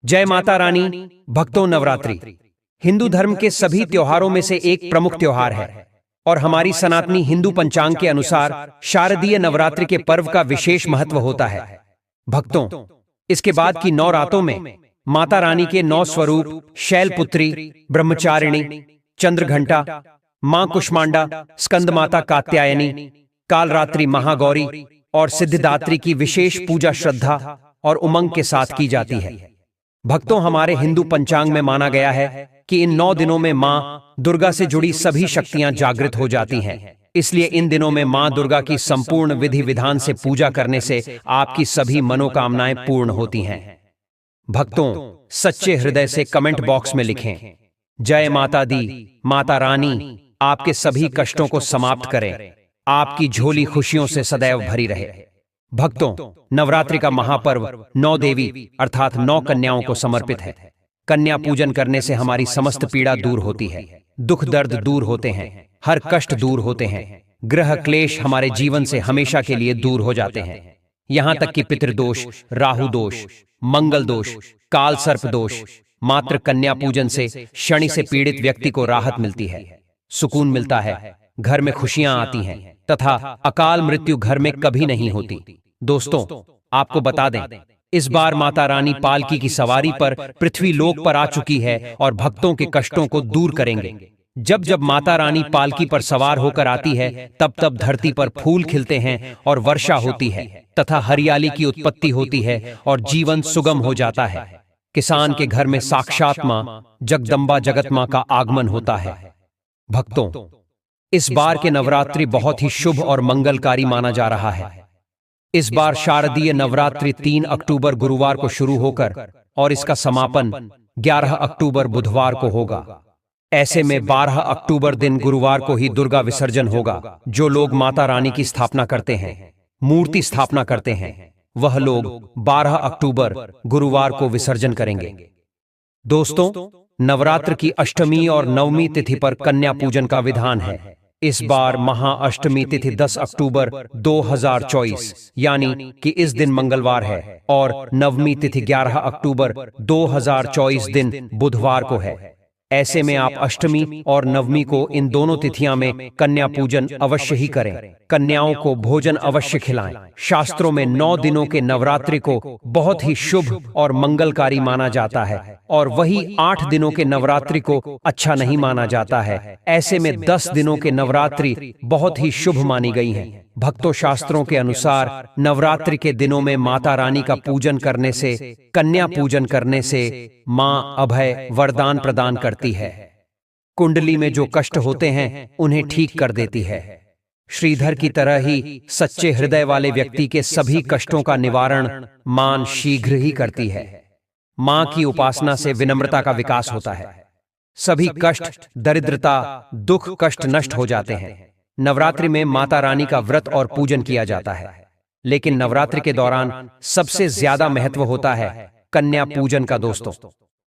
जय माता रानी। भक्तों, नवरात्रि हिंदू धर्म के सभी त्योहारों में से एक प्रमुख त्योहार है और हमारी सनातनी हिंदू पंचांग के अनुसार शारदीय नवरात्रि के पर्व का विशेष महत्व होता है। भक्तों, इसके बाद की 9 रातों में माता रानी के 9 स्वरूप शैलपुत्री, ब्रह्मचारिणी, चंद्रघंटा, मां कुष्मांडा, स्कंद माता कात्यायनी, कालरात्रि महागौरी और सिद्धिदात्री की विशेष पूजा श्रद्धा और उमंग के साथ की जाती है। भक्तों, हमारे हिंदू पंचांग में माना गया है कि इन 9 दिनों में मां दुर्गा से जुड़ी सभी शक्तियां जागृत हो जाती हैं। इसलिए इन दिनों में मां दुर्गा की संपूर्ण विधि विधान से पूजा करने से आपकी सभी मनोकामनाएं पूर्ण होती हैं। भक्तों, सच्चे हृदय से कमेंट बॉक्स में लिखें, जय माता दी, माता रानी आपके सभी कष्टों को समाप्त करें, आपकी झोली खुशियों से सदैव भरी रहे। भक्तों, नवरात्रि का महापर्व 9 देवी अर्थात 9 कन्याओं को समर्पित है। कन्या पूजन करने से हमारी समस्त पीड़ा दूर होती है, दुख दर्द दूर होते हैं, हर कष्ट दूर होते हैं, ग्रह क्लेश हमारे जीवन से हमेशा के लिए दूर हो जाते हैं। यहां तक कि पितृदोष, राहु दोष, मंगल दोष, काल सर्प दोष, मात्र कन्या पूजन से शनि से पीड़ित व्यक्ति को राहत मिलती है, सुकून मिलता है, घर में खुशियां आती हैं तथा अकाल मृत्यु घर में कभी नहीं होती। दोस्तों, आपको बता दें, इस बार माता रानी पालकी की सवारी पर पृथ्वी लोक पर आ चुकी है और भक्तों के कष्टों को दूर करेंगे। जब जब माता रानी पालकी पर सवार होकर आती है, तब तब धरती पर फूल खिलते हैं और वर्षा होती है तथा हरियाली की उत्पत्ति होती है और जीवन सुगम हो जाता है। किसान के घर में साक्षात मां जगदम्बा जगत मां का आगमन होता है। भक्तों, इस बार के नवरात्रि बहुत ही शुभ और मंगलकारी माना जा रहा है। इस बार शारदीय नवरात्रि 3 अक्टूबर गुरुवार को शुरू होकर और इसका समापन 11 अक्टूबर बुधवार को होगा। ऐसे में 12 अक्टूबर दिन गुरुवार को ही दुर्गा विसर्जन होगा। जो लोग माता रानी की स्थापना करते हैं, मूर्ति स्थापना करते हैं, वह लोग 12 अक्टूबर गुरुवार को विसर्जन करेंगे। दोस्तों, नवरात्र की अष्टमी और नवमी तिथि पर कन्या पूजन का विधान है। इस बार महाअष्टमी तिथि 10 अक्टूबर 2024 यानी कि इस दिन मंगलवार है और नवमी तिथि 11 अक्टूबर 2024 दिन बुधवार को है। ऐसे में आप अष्टमी और नवमी को इन दोनों तिथियां में कन्या पूजन अवश्य ही करें। कन्याओं को भोजन अवश्य खिलाएं। शास्त्रों में 9 दिनों के नवरात्रि को बहुत ही शुभ और मंगलकारी माना जाता है और वही 8 दिनों के नवरात्रि को अच्छा नहीं माना जाता है। ऐसे में 10 दिनों के नवरात्रि बहुत ही शुभ मानी गई हैं। भक्तों, शास्त्रों के अनुसार नवरात्रि के दिनों में माता रानी का पूजन करने से, कन्या पूजन करने से मां अभय वरदान प्रदान करती है। कुंडली में जो कष्ट होते हैं उन्हें ठीक कर देती है। श्रीधर की तरह ही सच्चे हृदय वाले व्यक्ति के सभी कष्टों का निवारण मां शीघ्र ही करती है। मां की उपासना से विनम्रता का विकास होता है। सभी कष्ट, दरिद्रता, दुख, कष्ट नष्ट हो जाते हैं। नवरात्रि में माता रानी का व्रत और पूजन किया जाता है, लेकिन नवरात्रि के दौरान सबसे ज्यादा महत्व होता है कन्या पूजन का। दोस्तों,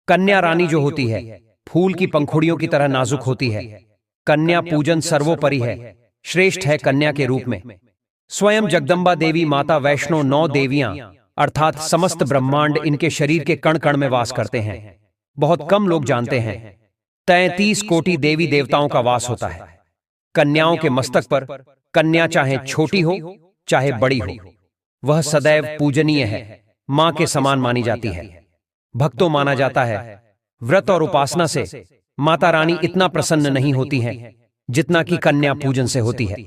कन्या रानी जो होती है, फूल की पंखुड़ियों की तरह नाजुक होती है। कन्या पूजन सर्वोपरि है, श्रेष्ठ है। कन्या के रूप में स्वयं जगदम्बा देवी, माता वैष्णो, 9 देवियां अर्थात समस्त ब्रह्मांड इनके शरीर के कण कण में वास करते हैं। बहुत कम लोग जानते हैं 33 कोटि देवी देवताओं का वास होता है कन्याओं के मस्तक पर। कन्या चाहे छोटी हो चाहे बड़ी हो, वह सदैव पूजनीय है, मां के समान मानी जाती है। भक्तों, माना जाता है व्रत और उपासना से माता रानी इतना प्रसन्न नहीं होती हैं जितना कि कन्या पूजन से होती है।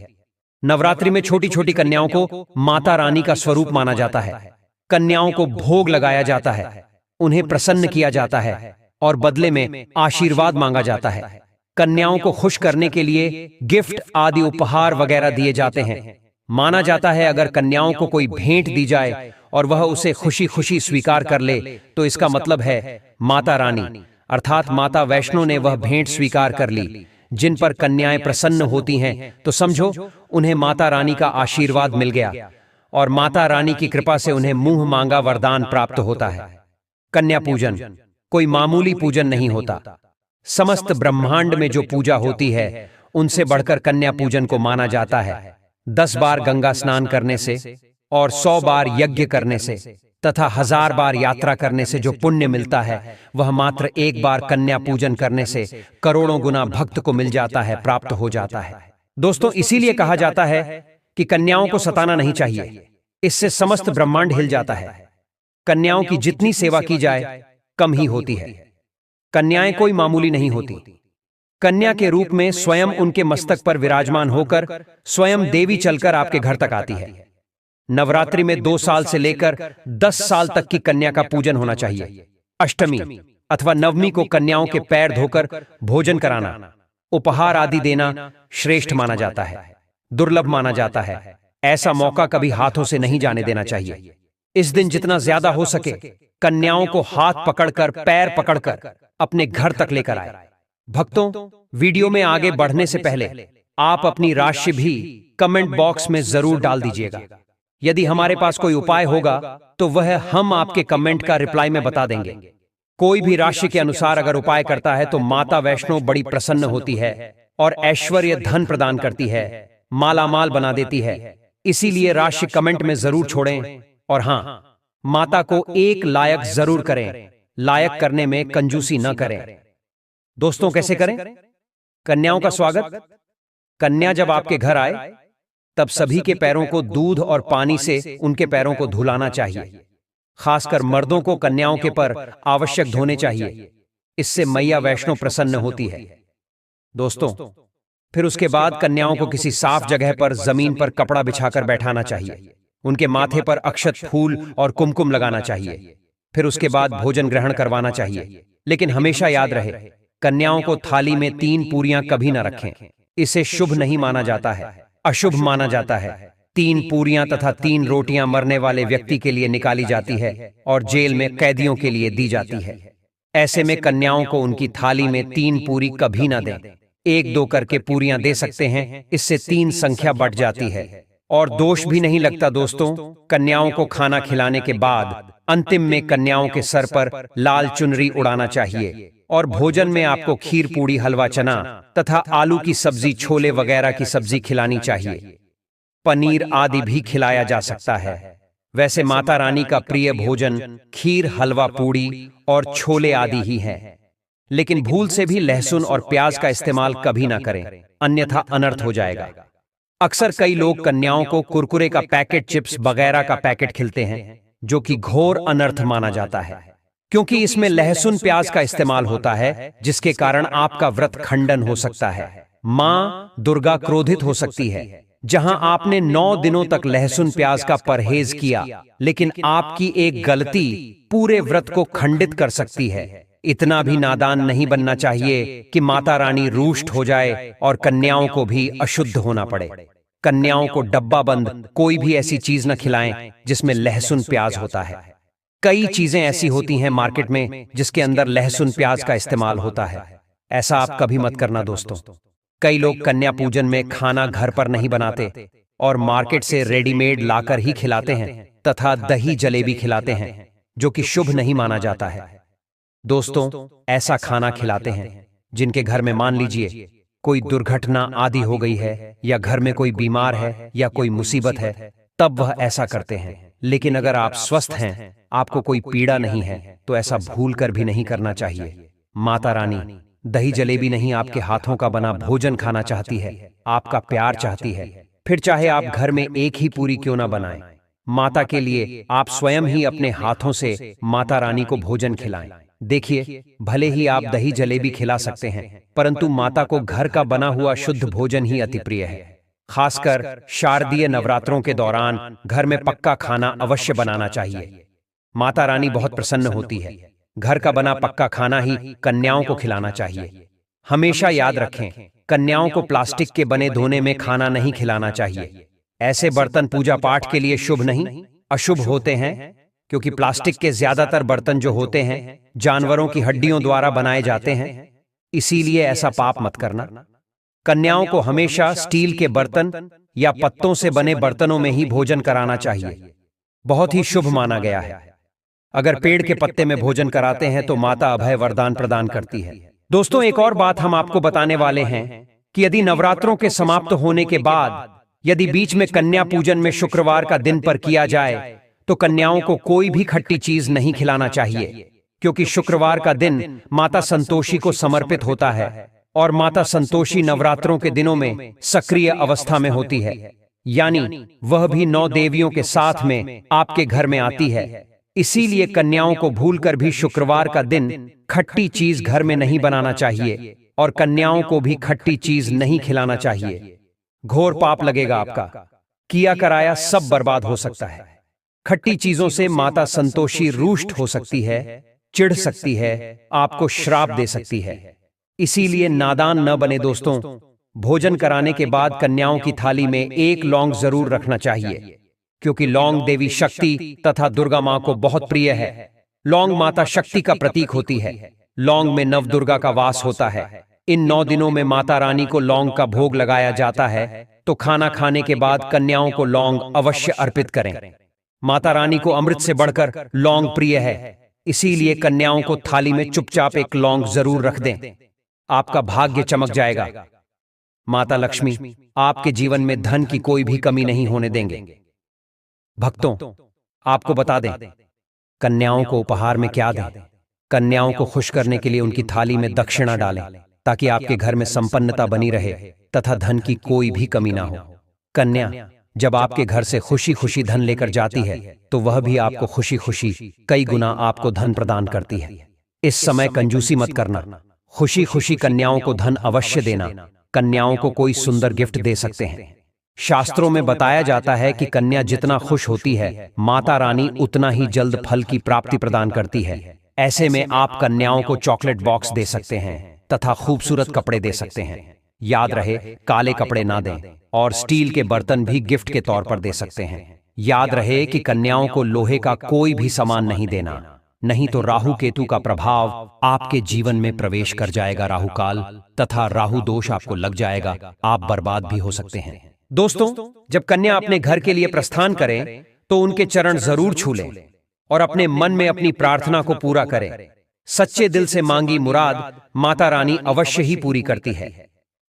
नवरात्रि में छोटी छोटी कन्याओं को माता रानी का स्वरूप माना जाता है। कन्याओं को भोग लगाया जाता है, उन्हें प्रसन्न किया जाता है और बदले में आशीर्वाद मांगा जाता है। कन्याओं को खुश करने के लिए गिफ्ट आदि उपहार वगैरह दिए जाते हैं। माना जाता है अगर कन्याओं को कोई भेंट दी जाए और वह उसे खुशी खुशी स्वीकार कर ले तो इसका मतलब है माता रानी अर्थात माता वैष्णो ने वह भेंट स्वीकार कर ली। जिन पर कन्याएं प्रसन्न होती हैं तो समझो उन्हें माता रानी का आशीर्वाद मिल गया और माता रानी की कृपा से उन्हें मुंह मांगा वरदान प्राप्त होता है। कन्या पूजन कोई मामूली पूजन नहीं होता। समस्त ब्रह्मांड में जो पूजा होती है उनसे बढ़कर कन्या पूजन को माना जाता है। 10 बार गंगा स्नान करने से और 100 बार यज्ञ करने से तथा 1000 बार यात्रा करने से जो पुण्य मिलता है वह मात्र एक बार कन्या पूजन करने से करोड़ों गुना भक्त को मिल जाता है, प्राप्त हो जाता है। दोस्तों, इसीलिए कहा जाता है कि कन्याओं को सताना नहीं चाहिए, इससे समस्त ब्रह्मांड हिल जाता है। कन्याओं की जितनी सेवा की जाए कम ही होती है। कन्याएं कोई मामूली नहीं होती। कन्या के रूप में स्वयं उनके मस्तक पर विराजमान होकर स्वयं देवी चलकर आपके घर तक आती है। नवरात्रि में 2 साल से लेकर 10 साल तक की कन्या का पूजन होना चाहिए। अष्टमी अथवा नवमी को कन्याओं के पैर धोकर भोजन कराना, उपहार आदि देना श्रेष्ठ माना जाता है, दुर्लभ माना जाता है। ऐसा मौका कभी हाथों से नहीं जाने देना चाहिए। इस दिन जितना ज्यादा हो सके कन्याओं को हाथ पकड़कर, पैर पकड़कर अपने घर तक लेकर आए। भक्तों, वीडियो में आगे बढ़ने से पहले आप अपनी राशि भी कमेंट बॉक्स में जरूर डाल दीजिएगा। यदि हमारे पास कोई उपाय होगा तो वह हम आपके कमेंट का रिप्लाई में बता देंगे। कोई भी राशि के अनुसार अगर उपाय करता है तो माता वैष्णो बड़ी प्रसन्न होती है और ऐश्वर्य धन प्रदान करती है, मालामाल बना देती है। इसीलिए राशि कमेंट में जरूर छोड़ें और हां, माता को एक लायक जरूर करें। लायक करने में कंजूसी न करें। दोस्तों, कैसे करें? कन्याओं का स्वागत। कन्या जब आपके घर आए तब सभी के पैरों को दूध और पानी से उनके पैरों को धुलाना चाहिए। खासकर मर्दों को कन्याओं के पर आवश्यक धोने चाहिए। इससे मैया वैष्णो प्रसन्न होती है। दोस्तों, फिर उसके बाद कन्याओं को किसी साफ जगह पर जमीन पर कपड़ा बिछाकर बैठाना चाहिए। उनके माथे पर अक्षत, फूल और कुमकुम लगाना चाहिए। फिर उसके बाद भोजन ग्रहण करवाना चाहिए। लेकिन हमेशा याद रहे, कन्याओं को थाली में 3 पूरियां कभी न रखें। इसे शुभ नहीं माना जाता है, अशुभ माना जाता है। 3 पूरियां तथा 3 रोटियां मरने वाले व्यक्ति के लिए निकाली जाती है और जेल में कैदियों के लिए दी जाती है। ऐसे में कन्याओं को उनकी थाली में 3 पूरी कभी ना दें। 1-2 करके पूरियां दे सकते हैं, इससे 3 संख्या बढ़ जाती है और दोष भी नहीं लगता। दोस्तों, कन्याओं को खाना खिलाने के बाद अंतिम में कन्याओं के सर पर लाल चुनरी उड़ाना चाहिए और भोजन में आपको खीर, पूड़ी, हलवा, चना तथा आलू की सब्जी, छोले वगैरह की सब्जी खिलानी चाहिए। पनीर आदि भी खिलाया जा सकता है। वैसे माता रानी का प्रिय भोजन खीर, हलवा, पूड़ी और छोले आदि ही है। लेकिन भूल से भी लहसुन और प्याज का इस्तेमाल कभी ना करें, अन्यथा अनर्थ हो जाएगा। अक्सर कई लोग कन्याओं को कुरकुरे का पैकेट, चिप्स वगैरह का पैकेट खिलाते हैं, जो कि घोर अनर्थ माना जाता है, क्योंकि इसमें लहसुन, प्याज का इस्तेमाल होता है, जिसके कारण आपका व्रत खंडन हो सकता है। मां दुर्गा क्रोधित हो सकती है। जहां आपने 9 दिनों तक लहसुन प्याज का परहेज किया, लेकिन आपकी एक गलती पूरे व्रत को खंडित कर सकती है। इतना भी नादान नहीं बनना चाहिए कि माता रानी रुष्ट हो जाए और कन्याओं को भी अशुद्ध होना पड़े। कन्याओं को डब्बा बंद कोई भी ऐसी चीज न खिलाएं जिसमें लहसुन प्याज होता है। कई चीजें ऐसी होती हैं मार्केट में जिसके अंदर लहसुन प्याज का इस्तेमाल होता है। ऐसा आप कभी मत करना दोस्तों। कई लोग कन्या पूजन में खाना घर पर नहीं बनाते और मार्केट से रेडीमेड लाकर ही खिलाते हैं तथा दही जलेबी खिलाते हैं, जो कि शुभ नहीं माना जाता है। दोस्तों, ऐसा खाना खिलाते हैं जिनके घर में मान लीजिए कोई दुर्घटना आदि हो गई है या घर में कोई बीमार है या कोई मुसीबत है, तब वह ऐसा करते हैं। लेकिन अगर आप स्वस्थ हैं, आपको कोई पीड़ा नहीं है, तो ऐसा भूल कर भी नहीं करना चाहिए। माता रानी दही जलेबी नहीं, आपके हाथों का बना भोजन खाना चाहती है, आपका प्यार चाहती है। फिर चाहे आप घर में एक ही पूरी क्यों ना बनाएं, माता के लिए आप स्वयं ही अपने हाथों से माता रानी को भोजन खिलाएं। देखिए, भले ही आप दही जलेबी खिला सकते हैं, परंतु माता को घर का बना हुआ शुद्ध भोजन ही अति प्रिय है। खासकर शारदीय नवरात्रों के दौरान घर में पक्का खाना अवश्य बनाना चाहिए। माता रानी बहुत प्रसन्न होती है। घर का बना पक्का खाना ही कन्याओं को खिलाना चाहिए। हमेशा याद रखें, कन्याओं को प्लास्टिक के बने धोने में खाना नहीं खिलाना चाहिए। ऐसे बर्तन पूजा पाठ के लिए शुभ नहीं, अशुभ होते हैं, क्योंकि प्लास्टिक के ज्यादातर बर्तन जो होते हैं जानवरों की हड्डियों द्वारा बनाए जाते हैं। इसीलिए ऐसा पाप मत करना। कन्याओं को हमेशा स्टील के बर्तन या पत्तों से बने बर्तनों में ही भोजन कराना चाहिए। बहुत ही शुभ माना गया है। अगर पेड़ के पत्ते में भोजन कराते हैं तो माता अभय वरदान प्रदान करती है। दोस्तों, एक और बात हम आपको बताने वाले हैं कि यदि नवरात्रों के समाप्त होने के बाद यदि बीच में कन्या पूजन में शुक्रवार का दिन पर किया जाए तो कन्याओं को कोई भी खट्टी चीज नहीं खिलाना चाहिए, क्योंकि शुक्रवार का दिन माता संतोषी को समर्पित होता है और माता संतोषी नवरात्रों के दिनों में सक्रिय अवस्था में होती है, यानी वह भी 9 देवियों के साथ में आपके घर में आती है। इसीलिए कन्याओं को भूलकर भी शुक्रवार का दिन खट्टी चीज घर में नहीं बनाना चाहिए और कन्याओं को भी खट्टी चीज नहीं खिलाना चाहिए। घोर पाप लगेगा आपका, किया कराया सब बर्बाद हो सकता है। खट्टी चीजों से माता संतोषी रुष्ट हो सकती है, चिढ़ सकती है, आपको श्राप दे सकती है। इसीलिए नादान न बने दोस्तों। भोजन कराने के बाद कन्याओं की थाली में 1 लौंग जरूर रखना चाहिए, क्योंकि लौंग देवी शक्ति तथा दुर्गा मां को बहुत प्रिय है। लौंग माता शक्ति का प्रतीक होती है। लौंग में नव दुर्गा का वास होता है। इन 9 दिनों में माता रानी को लौंग का भोग लगाया जाता है, तो खाना खाने के बाद कन्याओं को लौंग अवश्य अर्पित करें। माता रानी को अमृत से बढ़कर लौंग प्रिय है, इसीलिए कन्याओं को थाली में चुपचाप 1 लौंग जरूर रख दें। आपका भाग्य चमक जाएगा। माता लक्ष्मी आपके जीवन में धन की कोई भी कमी नहीं होने देंगे। भक्तों, आपको बता दें, कन्याओं को उपहार में क्या दें। कन्याओं को खुश करने के लिए उनकी थाली में दक्षिणा डालें, ताकि आपके घर में संपन्नता बनी रहे तथा धन की कोई भी कमी ना हो। कन्या जब आपके घर से खुशी खुशी धन लेकर जाती है, तो वह भी आपको खुशी खुशी कई गुना आपको धन प्रदान करती है। इस समय कंजूसी मत करना, खुशी खुशी कन्याओं को धन अवश्य देना। कन्याओं को कोई सुंदर गिफ्ट दे सकते हैं। शास्त्रों में बताया जाता है कि कन्या जितना खुश होती है, माता रानी उतना ही जल्द फल की प्राप्ति प्रदान करती है। ऐसे में आप कन्याओं को चॉकलेट बॉक्स दे सकते हैं तथा खूबसूरत कपड़े दे सकते हैं। याद रहे, काले कपड़े ना दें और स्टील के बर्तन भी गिफ्ट के तौर पर दे सकते हैं। याद रहे कि कन्याओं को लोहे का कोई भी सामान नहीं देना, नहीं तो राहु केतु का प्रभाव आपके जीवन में प्रवेश कर जाएगा। राहु काल तथा राहु दोष आपको लग जाएगा, आप बर्बाद भी हो सकते हैं। दोस्तों, जब कन्या अपने घर के लिए प्रस्थान करें, तो उनके चरण जरूर छू लें और अपने मन में अपनी प्रार्थना को पूरा करें। सच्चे दिल से मांगी मुराद माता रानी अवश्य ही पूरी करती है।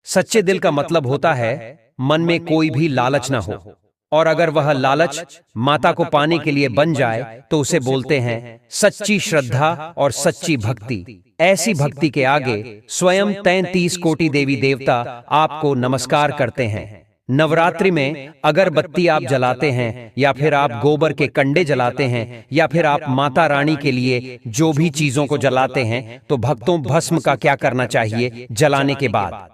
सच्चे दिल का मतलब होता है मन में कोई भी लालच ना हो, और अगर वह लालच माता को पाने के लिए बन जाए तो उसे बोलते हैं सच्ची श्रद्धा और सच्ची भक्ति। ऐसी भक्ति के आगे स्वयं 33 कोटि देवी देवता आपको नमस्कार करते हैं। नवरात्रि में अगरबत्ती आप जलाते हैं, या फिर आप गोबर के कंडे जलाते हैं, या फिर आप माता रानी के लिए जो भी चीजों को जलाते हैं, तो भक्तों, भस्म का क्या करना चाहिए? जलाने के बाद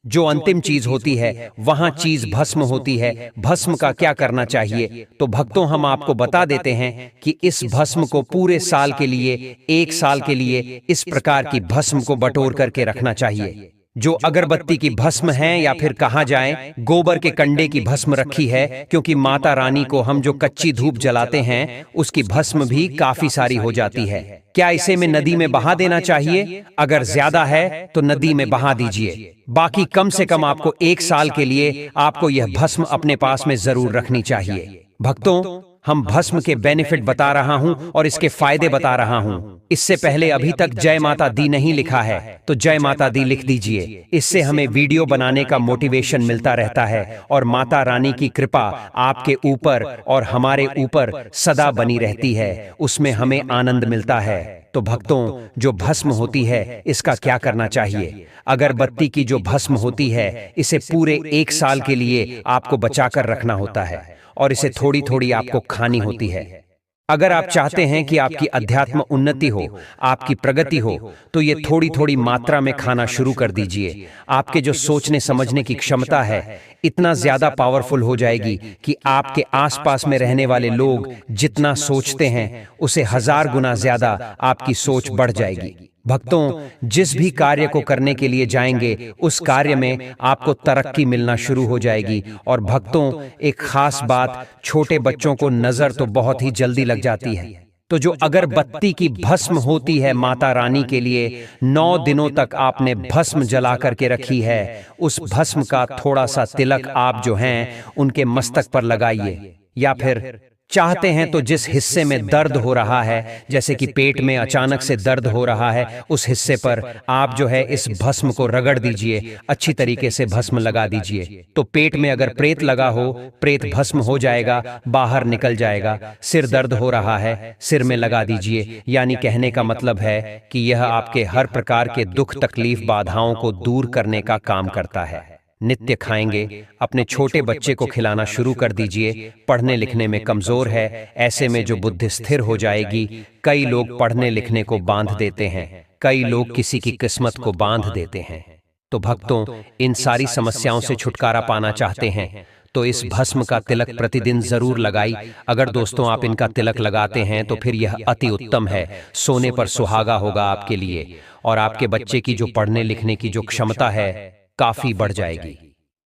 जो अंतिम चीज होती है, वहां चीज भस्म होती है। भस्म का क्या करना चाहिए? तो भक्तों, हम आपको बता देते हैं कि इस भस्म को पूरे साल के लिए, 1 साल के लिए इस प्रकार की भस्म को बटोर करके रखना चाहिए। जो अगरबत्ती की भस्म है, या फिर कहा जाए गोबर के कंडे की भस्म रखी है, क्योंकि माता रानी को हम जो कच्ची धूप जलाते हैं, उसकी भस्म भी काफी सारी हो जाती है। क्या इसे में नदी में बहा देना चाहिए? अगर ज्यादा है तो नदी में बहा दीजिए। बाकी कम से कम आपको 1 साल के लिए आपको यह भस्म अपने पास में जरूर रखनी चाहिए। भक्तों, हम भस्म के बेनिफिट बता रहा हूं और इसके फायदे बता रहा हूं। इससे पहले अभी तक जय माता दी नहीं लिखा है, तो जय माता दी लिख दीजिए। इससे हमें वीडियो बनाने का मोटिवेशन मिलता रहता है और माता रानी की कृपा आपके ऊपर और हमारे ऊपर सदा बनी रहती है। उसमें हमें आनंद मिलता है। तो भक्तों, जो भस्म होती है, इसका क्या करना चाहिए? अगरबत्ती की जो भस्म होती है, इसे पूरे 1 साल के लिए आपको बचाकर रखना होता है और इसे थोड़ी थोड़ी आपको खानी होती है। अगर आप चाहते हैं कि आपकी अध्यात्म उन्नति हो, आपकी प्रगति हो, तो ये थोड़ी थोड़ी मात्रा में खाना शुरू कर दीजिए। आपके जो सोचने समझने की क्षमता है, इतना ज्यादा पावरफुल हो जाएगी कि आपके आसपास में रहने वाले लोग जितना सोचते हैं, उसे 1000 गुना ज्यादा आपकी सोच बढ़ जाएगी। भक्तों, जिस भी कार्य को करने के लिए जाएंगे, उस कार्य में आपको तरक्की मिलना शुरू हो जाएगी। और भक्तों, एक खास बात, छोटे बच्चों को नजर तो बहुत ही जल्दी लग जाती है। तो जो अगरबत्ती की भस्म होती है माता रानी के लिए, 9 दिनों तक आपने भस्म जला करके रखी है, उस भस्म का थोड़ा सा तिलक आप जो हैं उनके मस्तक पर लगाइए, या फिर चाहते हैं तो जिस हिस्से में दर्द हो रहा है, जैसे कि पेट में अचानक से दर्द हो रहा है, उस हिस्से पर आप जो है इस भस्म को रगड़ दीजिए, अच्छी तरीके से भस्म लगा दीजिए। तो पेट में अगर प्रेत लगा हो, प्रेत भस्म हो जाएगा, बाहर निकल जाएगा। सिर दर्द हो रहा है, सिर में लगा दीजिए। यानी कहने का मतलब है कि यह आपके हर प्रकार के दुख, तकलीफ, बाधाओं को दूर करने का काम करता है। नित्य खाएंगे। अपने छोटे बच्चे को खिलाना शुरू कर दीजिए। पढ़ने लिखने में कमजोर है, ऐसे में जो बुद्धि स्थिर हो जाएगी। कई लोग पढ़ने लिखने को बांध देते हैं, कई लोग किसी की किस्मत को बांध देते हैं। तो भक्तों, इन सारी समस्याओं से छुटकारा पाना चाहते हैं तो इस भस्म का तिलक प्रतिदिन जरूर लगाई। अगर दोस्तों आप इनका तिलक लगाते हैं तो फिर यह अति उत्तम है। सोने पर सुहागा होगा आपके लिए, और आपके बच्चे की जो पढ़ने लिखने की जो क्षमता है काफी बढ़ जाएगी।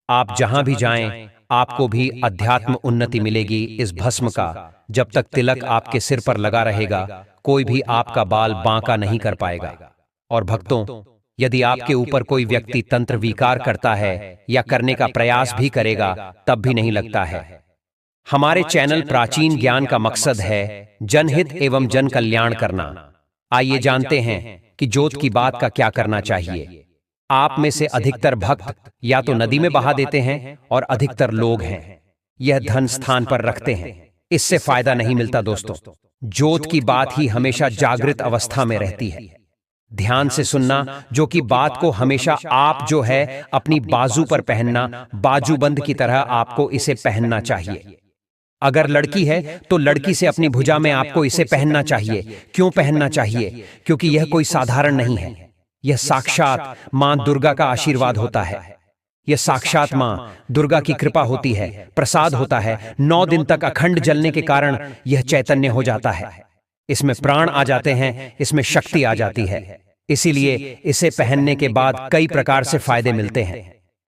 आप जहां भी जाएं, आपको भी अध्यात्म उन्नति मिलेगी इस भस्म का। जब तक तिलक आपके सिर पर लगा रहेगा, कोई भी आपका बाल बांका नहीं कर पाएगा। और भक्तों, यदि आपके ऊपर कोई व्यक्ति तंत्र विकार करता है या करने का प्रयास भी करेगा, तब भी नहीं लगता है। हमारे चैनल प्राचीन ज्ञान का मकसद है जनहित एवं जन कल्याण करना। आइए जानते हैं कि ज्योत की बात का क्या करना चाहिए। आप में से अधिकतर भक्त या तो नदी में बहा देते हैं और अधिकतर लोग हैं यह धन स्थान पर रखते हैं। इससे फायदा नहीं मिलता दोस्तों। ज्योत की बात ही हमेशा जागृत अवस्था में रहती है। ध्यान से सुनना, जो कि बात को हमेशा आप जो है अपनी बाजू पर पहनना, बाजूबंद की तरह आपको इसे पहनना चाहिए। अगर लड़की है तो लड़की से अपनी भुजा में आपको इसे पहनना चाहिए। क्यों पहनना चाहिए? क्योंकि यह कोई साधारण नहीं है, यह साक्षात मां दुर्गा का आशीर्वाद होता है। यह साक्षात मां दुर्गा की कृपा होती है, प्रसाद होता है। 9 दिन तक अखंड जलने के कारण यह चैतन्य हो जाता है। इसमें प्राण आ जाते हैं, इसमें शक्ति आ जाती है। इसीलिए इसे पहनने के बाद कई प्रकार से फायदे मिलते हैं।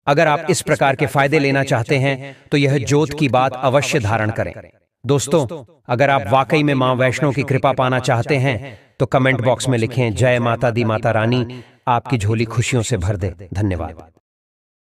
अगर आप इस प्रकार के फायदे लेना चाहते हैं तो यह ज्योत की बात अवश्य धारण करें। दोस्तों, अगर आप वाकई में मां वैष्णो की कृपा पाना चाहते हैं तो कमेंट बॉक्स में लिखें, जय माता दी माता रानी आपकी झोली खुशियों से भर दे। धन्यवाद।